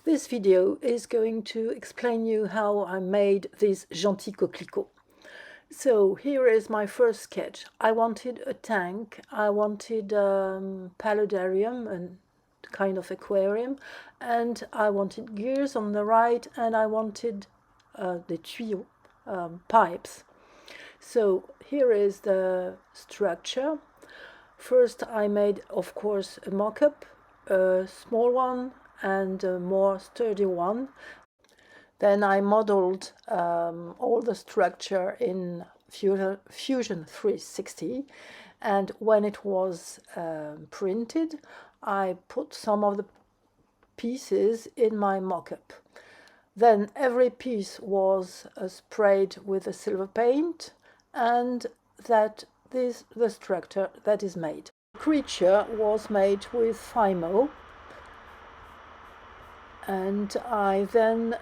This video is going to explain you how I made this Gentil coquelicot. So here is my first sketch. I wanted a tank, I wanted paludarium, and kind of aquarium, and I wanted gears on the right, and I wanted the tuyaux, pipes. So here is the structure. First I made, of course, a mock-up, a small one and a more sturdy one. Then I modeled all the structure in Fusion 360, and when it was printed, I put some of the pieces in my mock-up. Then every piece was sprayed with a silver paint, and that is the structure that is made. The creature was made with Fimo, and I then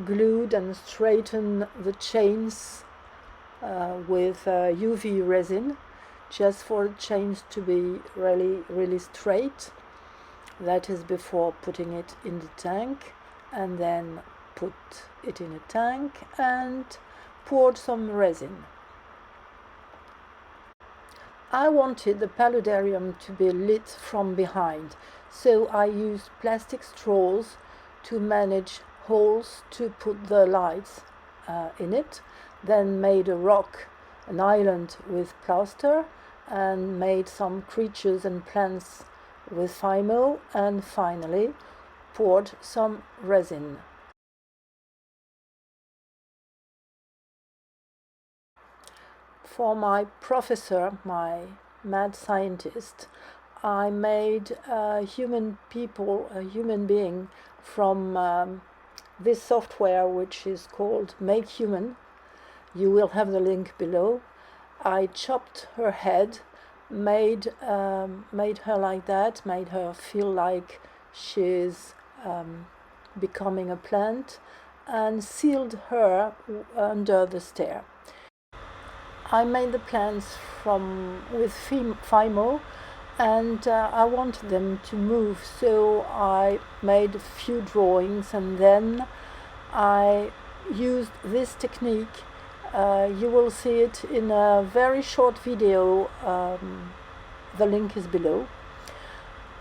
glued and straightened the chains with UV resin, just for the chains to be really straight. That is before putting it in the tank, and then put it in a tank and poured some resin. I wanted the paludarium to be lit from behind, so I used plastic straws to manage holes to put the lights in it, then made a rock, an island with plaster, and made some creatures and plants with Fimo, and finally poured some resin. For my professor, my mad scientist, I made a human being from this software, which is called Make Human. You will have the link below. I chopped her head, made her like that, made her feel like she's becoming a plant, and sealed her under the stair. I made the plants with Fimo, and I wanted them to move, so I made a few drawings, and then I used this technique. You will see it in a very short video. The link is below.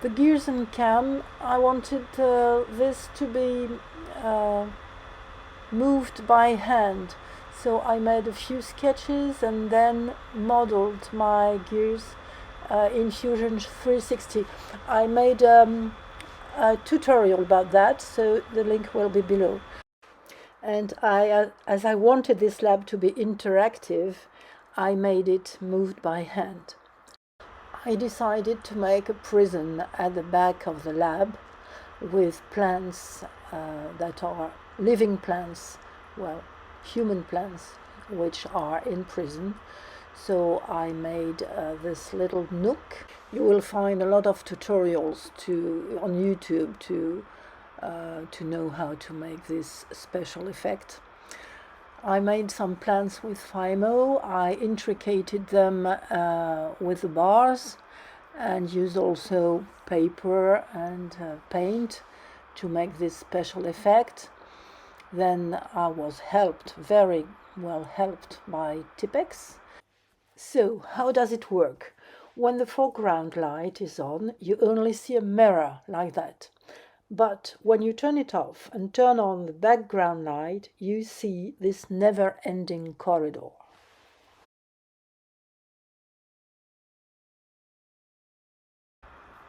The gears and cam, I wanted this to be moved by hand. So I made a few sketches and then modeled my gears in Fusion 360. I made a tutorial about that, so the link will be below. And as I wanted this lab to be interactive, I made it moved by hand. I decided to make a prison at the back of the lab with plants that are living plants, well, human plants, which are in prison. So I made this little nook. You will find a lot of tutorials on YouTube to know how to make this special effect. I made some plants with Fimo. I intricated them with the bars and used also paper and paint to make this special effect. Then I was very well helped by Tipex. So, how does it work? When the foreground light is on, you only see a mirror like that. But when you turn it off and turn on the background light, you see this never-ending corridor.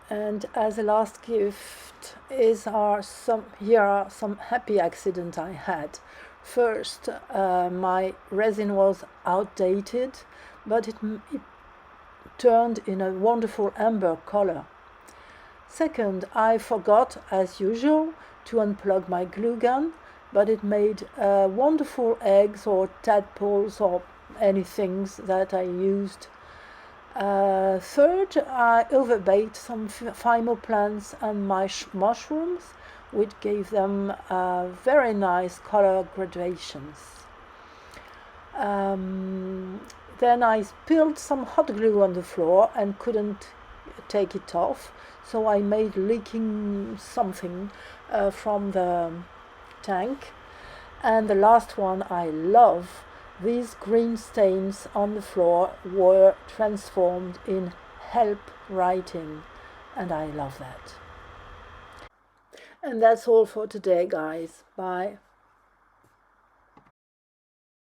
And as a last gift here are some happy accidents I had. First, my resin was outdated, but it turned in a wonderful amber color. Second, I forgot, as usual, to unplug my glue gun, but it made wonderful eggs or tadpoles or anything that I used. Third, I overbaked some Fimo plants and my mushrooms, which gave them very nice color gradations. Then I spilled some hot glue on the floor and couldn't take it off. So I made leaking something from the tank. And the last one I love, these green stains on the floor were transformed in help writing, and I love that. And that's all for today, guys. Bye.